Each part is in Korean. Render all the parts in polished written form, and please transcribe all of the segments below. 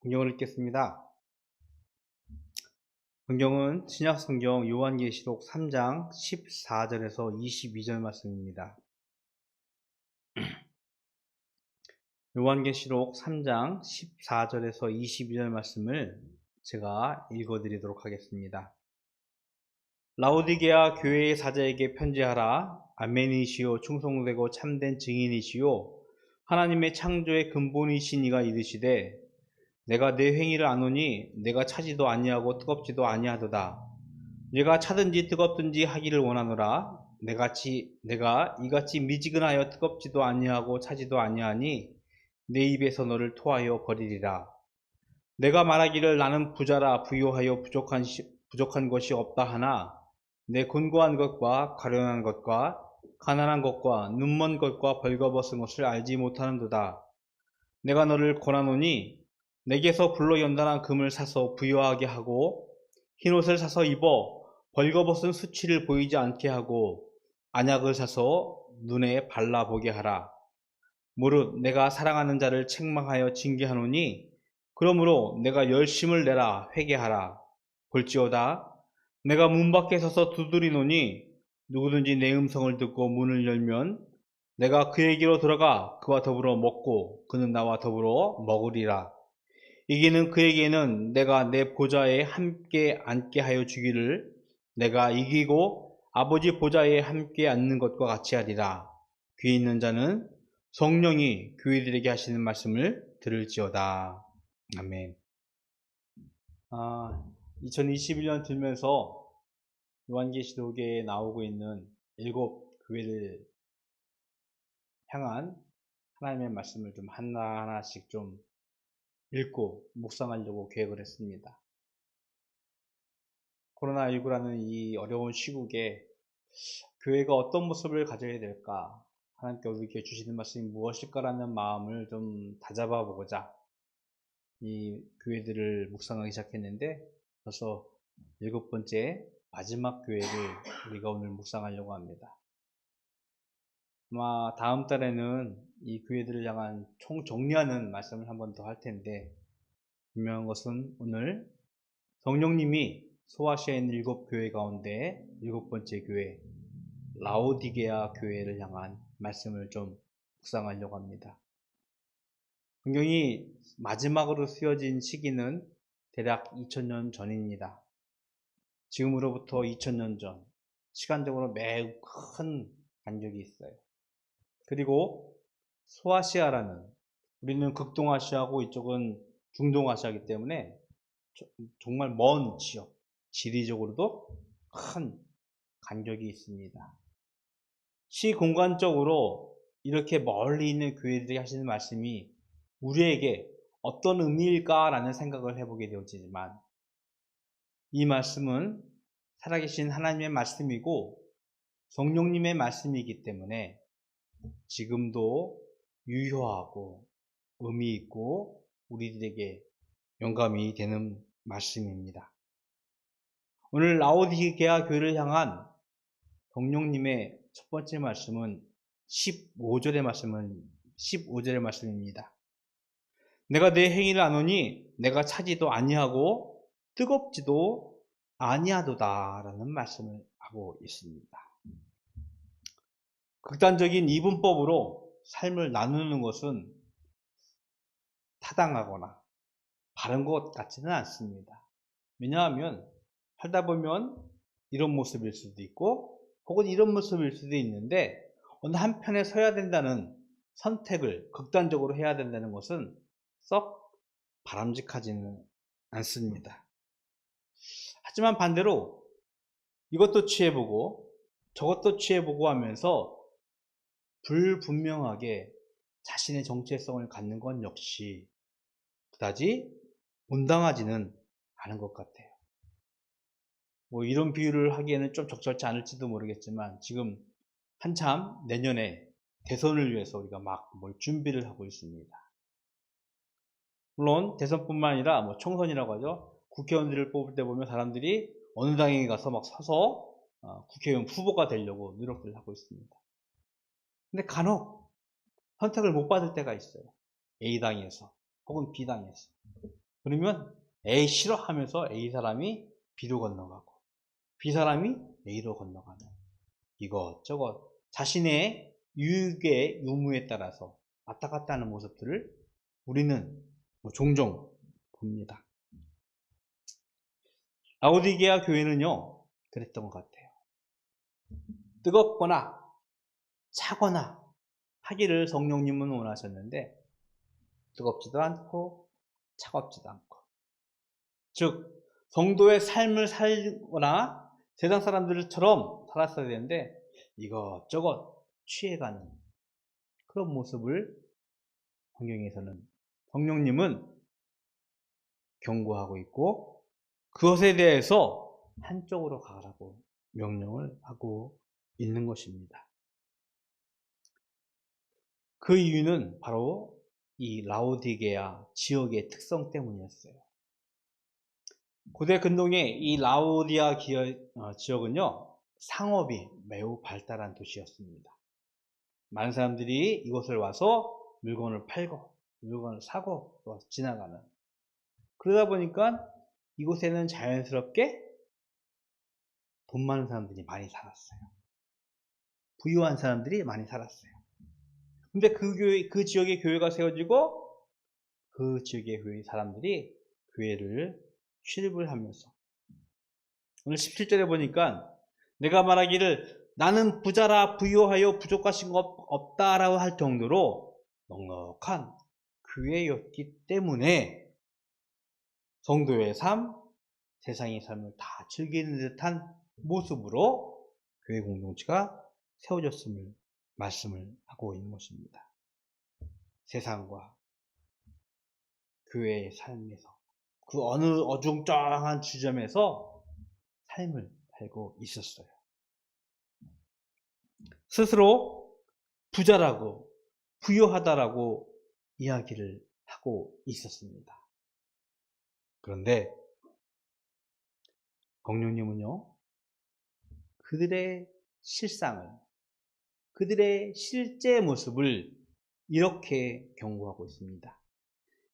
성경을 읽겠습니다. 성경은 신약성경 요한계시록 3장 14절에서 22절 말씀입니다. 요한계시록 3장 14절에서 22절 말씀을 제가 읽어드리도록 하겠습니다. 라오디게아 교회의 사자에게 편지하라. 아멘이시오 충성되고 참된 증인이시오 하나님의 창조의 근본이신 이가 이르시되 내가 내 행위를 아노니 내가 차지도 아니하고 뜨겁지도 아니하도다. 네가 차든지 뜨겁든지 하기를 원하노라. 내가 이같이 미지근하여 뜨겁지도 아니하고 차지도 아니하니 내 입에서 너를 토하여 버리리라. 내가 말하기를 나는 부자라 부유하여 부족한 것이 없다 하나 내 곤고한 것과 가련한 것과 가난한 것과 눈먼 것과 벌거벗은 것을 알지 못하는도다. 내가 너를 권하노니 내게서 불로 연단한 금을 사서 부유하게 하고 흰옷을 사서 입어 벌거벗은 수치를 보이지 않게 하고 안약을 사서 눈에 발라보게 하라. 무릇 내가 사랑하는 자를 책망하여 징계하노니 그러므로 내가 열심을 내라 회개하라. 볼지어다 내가 문 밖에 서서 두드리노니 누구든지 내 음성을 듣고 문을 열면 내가 그에게로 들어가 그와 더불어 먹고 그는 나와 더불어 먹으리라. 이기는 그에게는 내가 내 보좌에 함께 앉게 하여 주기를 내가 이기고 아버지 보좌에 함께 앉는 것과 같이 하리라. 귀 있는 자는 성령이 교회들에게 하시는 말씀을 들을지어다. 아멘. 2021년 들면서 요한계시록에 나오고 있는 7교회를 향한 하나님의 말씀을 좀 하나하나씩 좀 읽고 묵상하려고 계획을 했습니다. 코로나19라는 이 어려운 시국에 교회가 어떤 모습을 가져야 될까? 하나님께 우리에게 주시는 말씀이 무엇일까라는 마음을 좀 다잡아 보고자 이 교회들을 묵상하기 시작했는데 벌써 7번째 마지막 교회를 우리가 오늘 묵상하려고 합니다. 아마 다음 달에는 이 교회들을 향한 총정리하는 말씀을 한 번 더 할 텐데 분명한 것은 오늘 성령님이 소아시아에 있는 7교회 가운데 7번째 교회 라오디게아 교회를 향한 말씀을 좀 묵상하려고 합니다. 성경이 마지막으로 쓰여진 시기는 대략 2000년 전입니다. 지금으로부터 2000년 전, 시간적으로 매우 큰 간격이 있어요. 그리고 소아시아라는, 우리는 극동아시아고 이쪽은 중동아시아이기 때문에 정말 먼 지역, 지리적으로도 큰 간격이 있습니다. 시공간적으로 이렇게 멀리 있는 교회들이 하시는 말씀이 우리에게 어떤 의미일까라는 생각을 해보게 되어지지만 이 말씀은 살아계신 하나님의 말씀이고 성령님의 말씀이기 때문에 지금도 유효하고 의미 있고 우리들에게 영감이 되는 말씀입니다. 오늘 라오디게아 교회를 향한 성령님의 첫 번째 말씀은 15절의 말씀입니다. 내가 내 행위를 아노니 내가 차지도 아니하고 뜨겁지도 아니하도다 라는 말씀을 하고 있습니다. 극단적인 이분법으로 삶을 나누는 것은 타당하거나 바른 것 같지는 않습니다. 왜냐하면 살다 보면 이런 모습일 수도 있고 혹은 이런 모습일 수도 있는데 어느 한편에 서야 된다는 선택을 극단적으로 해야 된다는 것은 썩 바람직하지는 않습니다. 하지만 반대로 이것도 취해보고 저것도 취해보고 하면서 불분명하게 자신의 정체성을 갖는 건 역시 그다지 온당하지는 않은 것 같아요. 이런 비유를 하기에는 좀 적절치 않을지도 모르겠지만 지금 한참 내년에 대선을 위해서 우리가 막 준비를 하고 있습니다. 물론 대선뿐만 아니라 총선이라고 하죠. 국회의원들을 뽑을 때 보면 사람들이 어느 당에 가서 막 서서 국회의원 후보가 되려고 노력들을 하고 있습니다. 근데 간혹 선택을 못 받을 때가 있어요. A당에서 혹은 B당에서. 그러면 A 싫어하면서 A 사람이 B로 건너가고 B 사람이 A로 건너가는 이것저것 자신의 유익의 유무에 따라서 왔다 갔다 하는 모습들을 우리는 종종 봅니다. 라오디게아 교회는요 그랬던 것 같아요. 뜨겁거나 차거나 하기를 성령님은 원하셨는데 뜨겁지도 않고 차갑지도 않고, 즉 성도의 삶을 살거나 세상 사람들처럼 살았어야 되는데 이것저것 취해가는 그런 모습을 성경에서는 성령님은 경고하고 있고 그것에 대해서 한쪽으로 가라고 명령을 하고 있는 것입니다. 그 이유는 바로 이 라오디게아 지역의 특성 때문이었어요. 고대 근동의 이 라오디아 지역은요 상업이 매우 발달한 도시였습니다. 많은 사람들이 이곳을 와서 물건을 팔고 물건을 사고 지나가는, 그러다 보니까 이곳에는 자연스럽게 돈 많은 사람들이 많이 살았어요. 부유한 사람들이 많이 살았어요. 근데 그 지역에 교회가 세워지고 그 지역의 교회 사람들이 교회를 출입을 하면서, 오늘 17절에 보니까 내가 말하기를 나는 부자라 부유하여 부족하신 것 없다라고 할 정도로 넉넉한 교회였기 때문에 성도의 삶, 세상의 삶을 다 즐기는 듯한 모습으로 교회 공동체가 세워졌음을 말씀을 하고 있는 것입니다. 세상과 교회의 삶에서 그 어느 어중쩡한 지점에서 삶을 살고 있었어요. 스스로 부자라고 부유하다라고 이야기를 하고 있었습니다. 그런데 성령님은요 그들의 실상을, 그들의 실제 모습을 이렇게 경고하고 있습니다.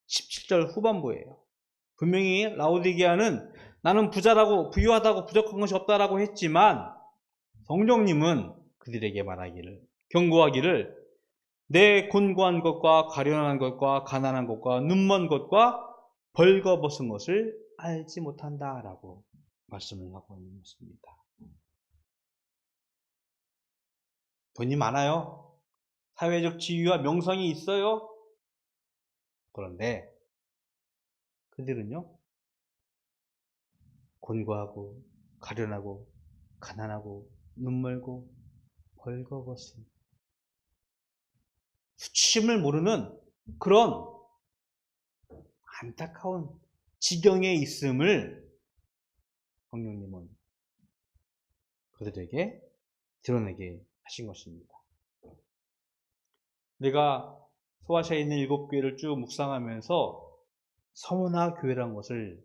17절 후반부예요. 분명히 라오디게아는 나는 부자라고 부유하다고 부족한 것이 없다라고 했지만 성령님은 그들에게 말하기를, 경고하기를 내 곤고한 것과 가련한 것과 가난한 것과 눈먼 것과 벌거벗은 것을 알지 못한다라고 말씀을 하고 있는 것입니다. 돈이 많아요. 사회적 지위와 명성이 있어요. 그런데 그들은요 곤고하고 가련하고 가난하고 눈멀고 벌거벗은 수치심을 모르는 그런 안타까운 지경에 있음을 성령님은 그들에게 드러내게 하신 것입니다. 내가 소아시아에 있는 7교회를 쭉 묵상하면서 서문화 교회라는 것을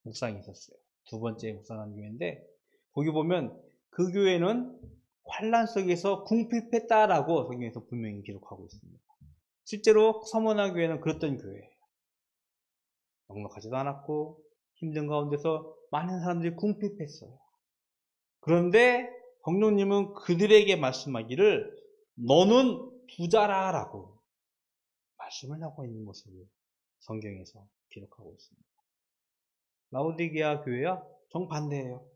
묵상했었어요. 두 번째 묵상한 교회인데 거기 보면 그 교회는 환란 속에서 궁핍했다라고 성경에서 분명히 기록하고 있습니다. 실제로 서문화 교회는 그랬던 교회예요. 넉넉하지도 않았고 힘든 가운데서 많은 사람들이 궁핍했어요. 그런데 성령님은 그들에게 말씀하기를 너는 부자라 라고 말씀을 하고 있는 모습을 성경에서 기록하고 있습니다. 라오디게아 교회야 정반대예요.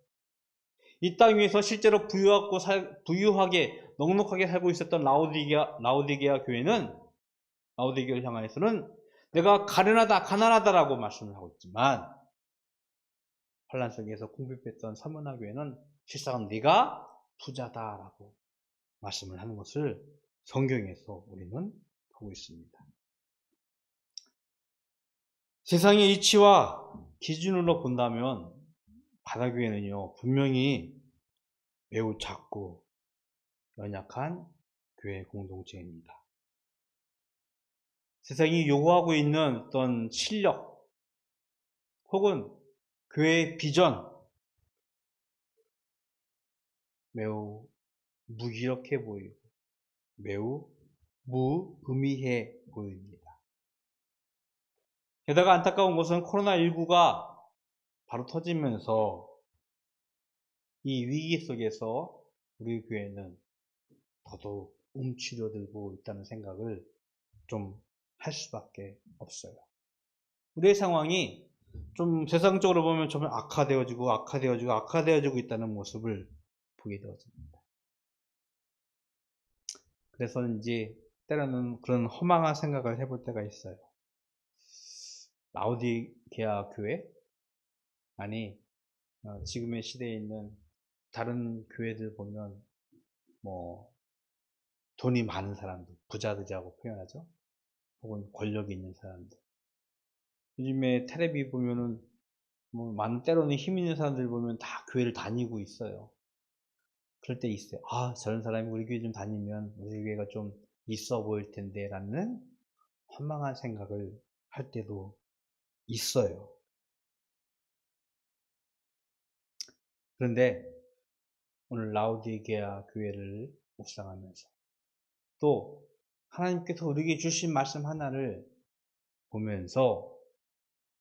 이 땅 위에서 실제로 부유하게 넉넉하게 살고 있었던 라오디게아 교회는, 라오디게아를 향하여서는 내가 가련하다 가난하다라고 말씀을 하고 있지만 환란 속에서 궁핍했던 서문화 교회는 실상은 네가 부자다라고 말씀을 하는 것을 성경에서 우리는 보고 있습니다. 세상의 이치와 기준으로 본다면 바다교회는요 분명히 매우 작고 연약한 교회 공동체입니다. 세상이 요구하고 있는 어떤 실력 혹은 교회의 비전 매우 무기력해 보이고 매우 무의미해 보입니다. 게다가 안타까운 것은 코로나19가 바로 터지면서 이 위기 속에서 우리 교회는 더더욱 움츠러들고 있다는 생각을 좀 할 수밖에 없어요. 우리의 상황이 좀 세상적으로 보면 좀 악화되어지고 있다는 모습을 보게 되어집니다. 그래서인지 때로는 그런 허망한 생각을 해볼 때가 있어요. 라오디게아 교회? 아니, 지금의 시대에 있는 다른 교회들 보면 뭐 돈이 많은 사람들, 부자들이라고 표현하죠. 혹은 권력이 있는 사람들. 요즘에 텔레비 보면은 뭐 많은 때로는 힘 있는 사람들 보면 다 교회를 다니고 있어요. 그럴 때 있어요. 아, 저런 사람이 우리 교회 좀 다니면 우리 교회가 좀 있어 보일 텐데 라는 허망한 생각을 할 때도 있어요. 그런데 오늘 라오디게아 교회를 묵상하면서 또 하나님께서 우리에게 주신 말씀 하나를 보면서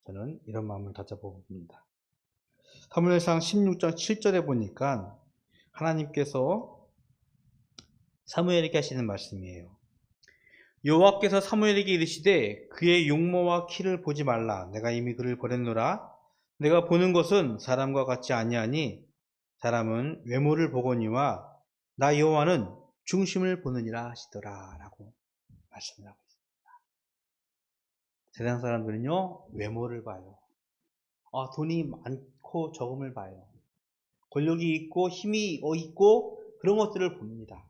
저는 이런 마음을 가져봅니다. 사무엘상 16장 7절에 보니까 하나님께서 사무엘에게 하시는 말씀이에요. 여호와께서 사무엘에게 이르시되 그의 용모와 키를 보지 말라. 내가 이미 그를 버렸노라. 내가 보는 것은 사람과 같지 아니하니 사람은 외모를 보거니와 나 여호와는 중심을 보느니라 하시더라 라고 말씀을 하고 있습니다. 세상 사람들은요 외모를 봐요. 돈이 많고 적음을 봐요. 권력이 있고 힘이 있고 그런 것들을 봅니다.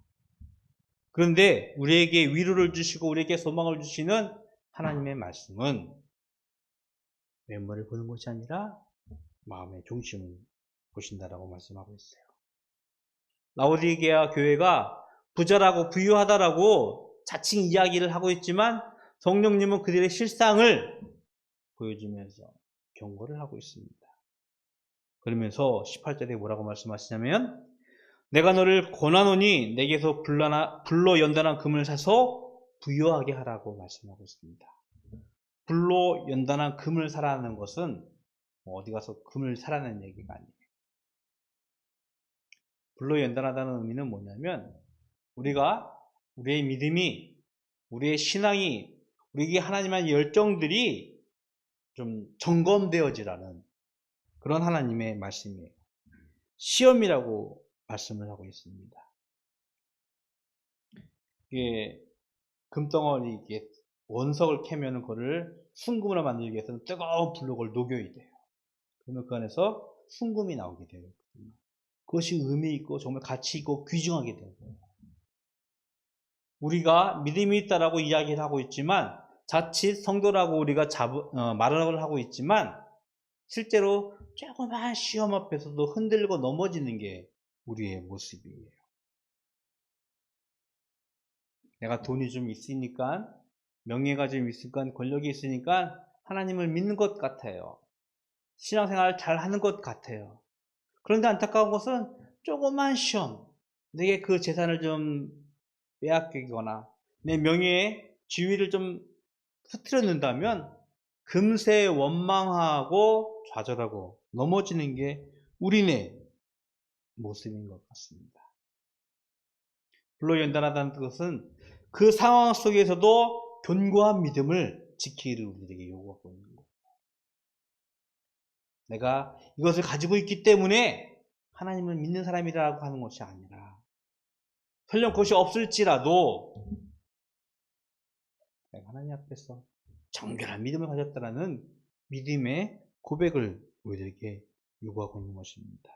그런데 우리에게 위로를 주시고 우리에게 소망을 주시는 하나님의 말씀은 외모를 보는 것이 아니라 마음의 중심을 보신다라고 말씀하고 있어요. 라오디게아 교회가 부자라고 부유하다라고 자칭 이야기를 하고 있지만 성령님은 그들의 실상을 보여주면서 경고를 하고 있습니다. 그러면서 18절에 뭐라고 말씀하시냐면 내가 너를 권하노니 내게서 불로 연단한 금을 사서 부유하게 하라고 말씀하고 있습니다. 불로 연단한 금을 사라는 것은 어디 가서 금을 사라는 얘기가 아니에요. 불로 연단하다는 의미는 뭐냐면 우리의 믿음이, 우리의 신앙이, 우리에게 하나님의 열정들이 좀 점검되어지라는 그런 하나님의 말씀이에요. 시험이라고 말씀을 하고 있습니다. 이게 금덩어리 원석을 캐면 그거를 순금으로 만들기 위해서는 뜨거운 불로 그걸 녹여야 돼요. 그러면 그 안에서 순금이 나오게 돼요. 그것이 의미 있고 정말 가치 있고 귀중하게 되는 거예요. 우리가 믿음이 있다라고 이야기를 하고 있지만 자칫 성도라고 우리가 말을 하고 있지만 실제로 조그만 시험 앞에서도 흔들고 넘어지는 게 우리의 모습이에요. 내가 돈이 좀 있으니까 명예가 좀 있으니까 권력이 있으니까 하나님을 믿는 것 같아요. 신앙생활 잘 하는 것 같아요. 그런데 안타까운 것은 조그만 시험, 내게 그 재산을 좀 빼앗기거나 내 명예의 지위를 좀 흐트러낸다면 금세 원망하고 좌절하고 넘어지는 게 우리네 모습인 것 같습니다. 불로 연단하다는 것은 그 상황 속에서도 견고한 믿음을 지키기를 우리에게 요구하고 있는 거예요. 내가 이것을 가지고 있기 때문에 하나님을 믿는 사람이라고 하는 것이 아니라 설령 그것이 없을지라도 내가 하나님 앞에서 정결한 믿음을 가졌다라는 믿음의 고백을 우리에게 요구하고 있는 것입니다.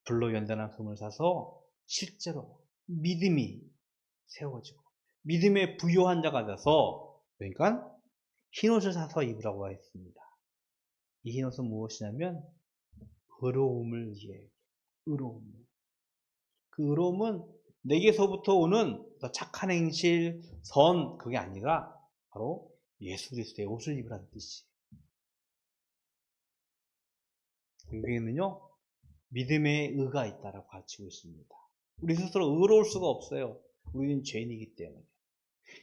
불로 연단한 금을 사서 실제로 믿음이 세워지고 믿음의 부요한 자가 돼서 그러니까 흰옷을 사서 입으라고 했습니다. 이 흰옷은 무엇이냐면 의로움을 위해 의로움. 그 의로움은 내게서부터 오는 착한 행실, 그게 아니라 바로 예수 그리스도의 옷을 입으라는 뜻이에요. 여기에는요 믿음의 의가 있다라고 가르치고 있습니다. 우리 스스로 의로울 수가 없어요. 우리는 죄인이기 때문에.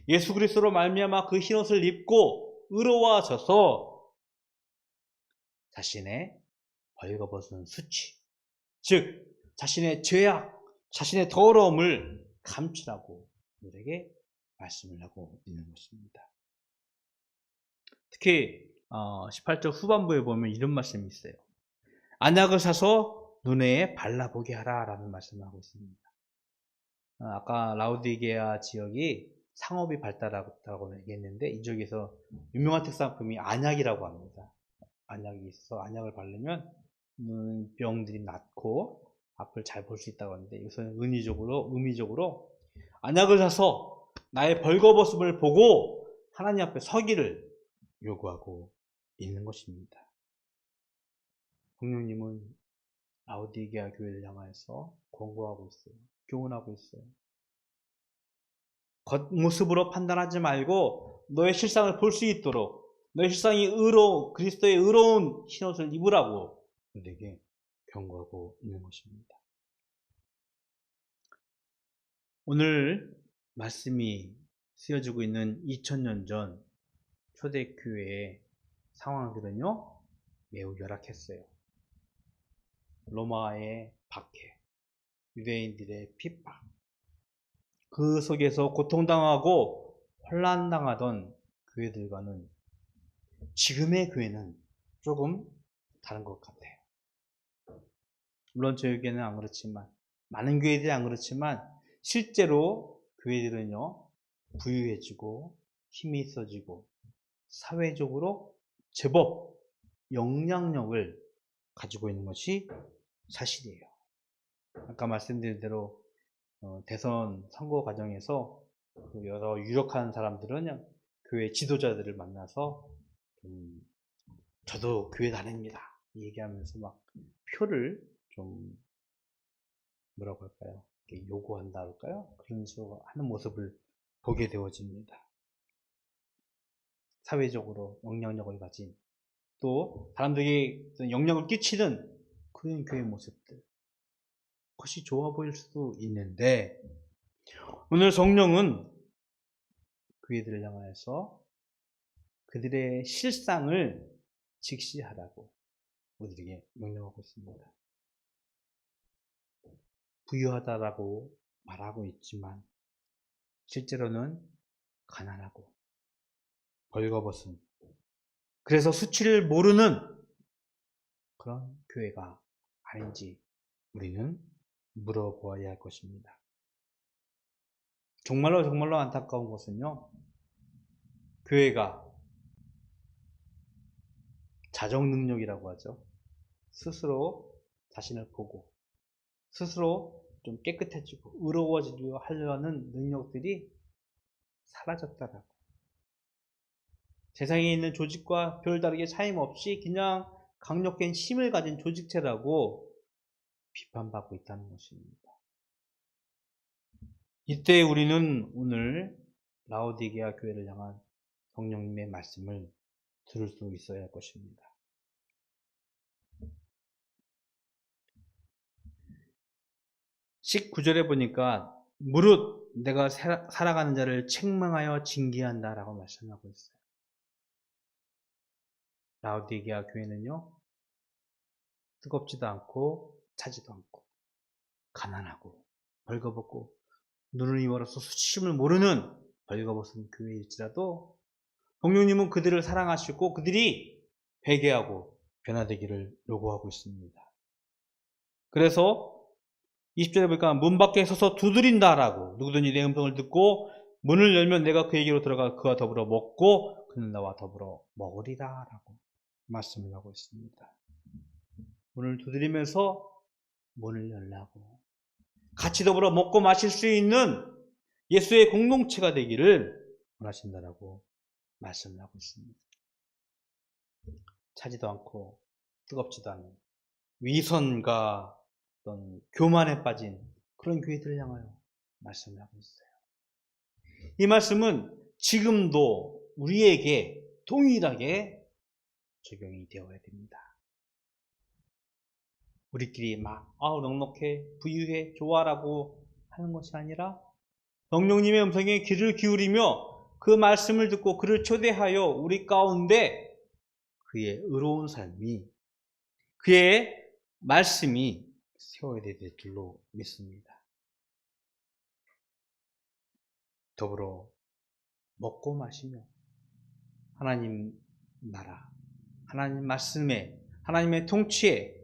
예수 그리스도로 말미암아 그 흰옷을 입고 의로워져서 자신의 벌거벗은 수치, 즉 자신의 죄악, 자신의 더러움을 감추라고 우리에게 말씀을 하고 있는 것입니다. 특히 18절 후반부에 보면 이런 말씀이 있어요. 안약을 사서 눈에 발라보게 하라 라는 말씀을 하고 있습니다. 아까 라우디게아 지역이 상업이 발달하다고 얘기했는데 이 지역에서 유명한 특산품이 안약이라고 합니다. 안약이 있어서 안약을 바르면 눈병들이 낫고 앞을 잘 볼 수 있다고 하는데 이것은 의미적으로 안약을 사서 나의 벌거벗음을 보고 하나님 앞에 서기를 요구하고 있는 것입니다. 성령님은 라우디게아 교회를 향하여서 권고하고 있어요. 교훈하고 있어요. 겉모습으로 판단하지 말고 너의 실상을 볼 수 있도록 너의 실상이 그리스도의 의로운 흰옷을 입으라고 우리에게 경고하고 있는 것입니다. 오늘 말씀이 쓰여지고 있는 2000년 전 초대교회의 상황들은요 매우 열악했어요. 로마의 박해, 유대인들의 핍박, 그 속에서 고통당하고 혼란당하던 교회들과는 지금의 교회는 조금 다른 것 같아요. 물론 저희 교회는 안 그렇지만, 많은 교회들이 안 그렇지만 실제로 교회들은요 부유해지고 힘이 있어지고 사회적으로 제법 영향력을 가지고 있는 것이 사실이에요. 아까 말씀드린 대로 대선 선거 과정에서 여러 유력한 사람들은 교회 지도자들을 만나서 저도 교회 다닙니다 얘기하면서 막 표를 좀 뭐라고 할까요? 요구한다 할까요? 그런 식으로 하는 모습을 보게 되어집니다. 사회적으로 영향력을 가진 또 사람들에게 영향을 끼치는 그런 교회 모습들, 그것이 좋아 보일 수도 있는데 오늘 성령은 그들을 향하여서 그들의 실상을 직시하라고 우리에게 명령하고 있습니다. 부유하다라고 말하고 있지만 실제로는 가난하고 벌거벗은, 그래서 수치를 모르는 그런 교회가 아닌지 우리는 물어보아야 할 것입니다. 정말로 안타까운 것은요, 교회가 자정 능력이라고 하죠. 스스로 자신을 보고 스스로 좀 깨끗해지고 의로워지려 하려는 능력들이 사라졌다라고. 세상에 있는 조직과 별다르게 차이없이 그냥 강력한 힘을 가진 조직체라고 비판받고 있다는 것입니다. 이때 우리는 오늘 라오디게아 교회를 향한 성령님의 말씀을 들을 수 있어야 할 것입니다. 19절에 보니까 무릇 내가 살아가는 자를 책망하여 징계한다 라고 말씀하고 있어요. 라오디게아 교회는요 뜨겁지도 않고 차지도 않고 가난하고 벌거벗고 눈을 멀어서 수치심을 모르는 벌거벗은 교회일지라도 성령님은 그들을 사랑하시고 그들이 회개하고 변화되기를 요구하고 있습니다. 그래서 20절에 보니까 문 밖에 서서 두드린다라고, 누구든지 내 음성을 듣고 문을 열면 내가 그에게로 들어가 그와 더불어 먹고 그는 나와 더불어 먹으리라라고 말씀을 하고 있습니다. 문을 두드리면서 문을 열라고, 같이 더불어 먹고 마실 수 있는 예수의 공동체가 되기를 원하신다라고 말씀을 하고 있습니다. 차지도 않고 뜨겁지도 않은 위선과 어떤 교만에 빠진 그런 교회들을 향하여 말씀을 하고 있어요. 이 말씀은 지금도 우리에게 동일하게 적용이 되어야 됩니다. 우리끼리 막 넉넉해, 부유해, 좋아라고 하는 것이 아니라 성령님의 음성에 귀를 기울이며 그 말씀을 듣고 그를 초대하여 우리 가운데 그의 의로운 삶이, 그의 말씀이 세워야 될 줄로 믿습니다. 더불어 먹고 마시며 하나님 나라, 하나님 말씀에, 하나님의 통치에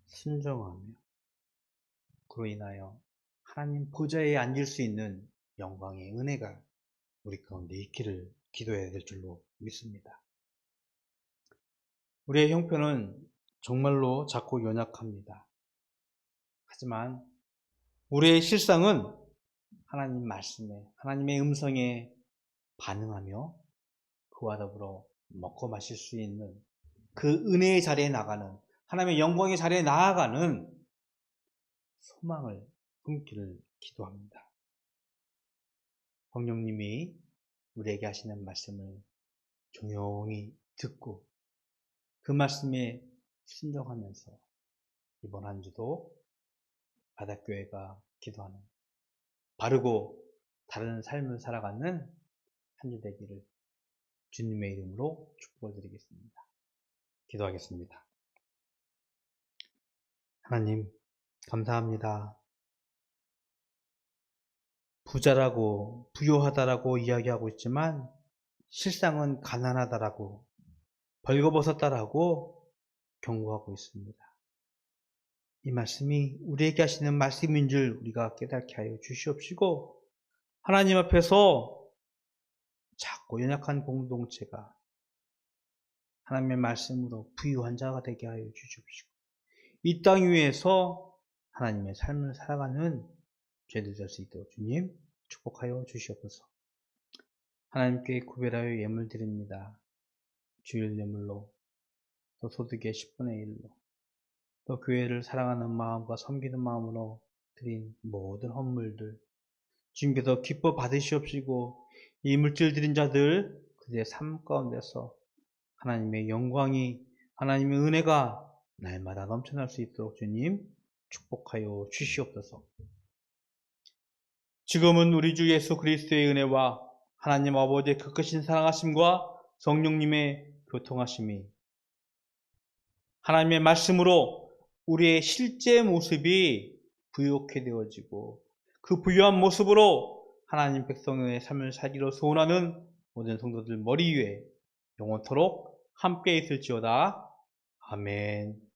순종하며 그로 인하여 하나님 보좌에 앉을 수 있는 영광의 은혜가 우리 가운데 있기를 기도해야 될 줄로 믿습니다. 우리의 형편은 정말로 작고 연약합니다. 하지만 우리의 실상은 하나님 말씀에, 하나님의 음성에 반응하며 그와 더불어 먹고 마실 수 있는 그 은혜의 자리에 나가는, 하나님의 영광의 자리에 나아가는 소망을 품기를 기도합니다. 성령님이 우리에게 하시는 말씀을 조용히 듣고 그 말씀에 순종하면서 이번 한 주도 바닷교회가 기도하는 바르고 다른 삶을 살아가는 한 주 되기를 주님의 이름으로 축복을 드리겠습니다. 기도하겠습니다. 하나님, 감사합니다. 부자라고, 부요하다라고 이야기하고 있지만 실상은 가난하다라고, 벌거벗었다라고 경고하고 있습니다. 이 말씀이 우리에게 하시는 말씀인 줄 우리가 깨닫게 하여 주시옵시고, 하나님 앞에서 작고 연약한 공동체가 하나님의 말씀으로 부유한 자가 되게 하여 주시옵시고, 이 땅 위에서 하나님의 삶을 살아가는 죄들 될 수 있도록 주님 축복하여 주시옵소서. 하나님께 구별하여 예물 드립니다. 주일 예물로, 또 소득의 10분의 1로, 또 교회를 사랑하는 마음과 섬기는 마음으로 드린 모든 헌물들 주님께서 기뻐 받으시옵시고, 이 물질 드린 자들 그들의 삶 가운데서 하나님의 영광이, 하나님의 은혜가 날마다 넘쳐날 수 있도록 주님 축복하여 주시옵소서. 지금은 우리 주 예수 그리스도의 은혜와 하나님 아버지의 그 크신 사랑하심과 성령님의 교통하심이 하나님의 말씀으로 우리의 실제 모습이 부유하게 되어지고 그 부유한 모습으로 하나님 백성의 삶을 살기로 소원하는 모든 성도들 머리 위에 영원토록 함께 있을지어다. 아멘.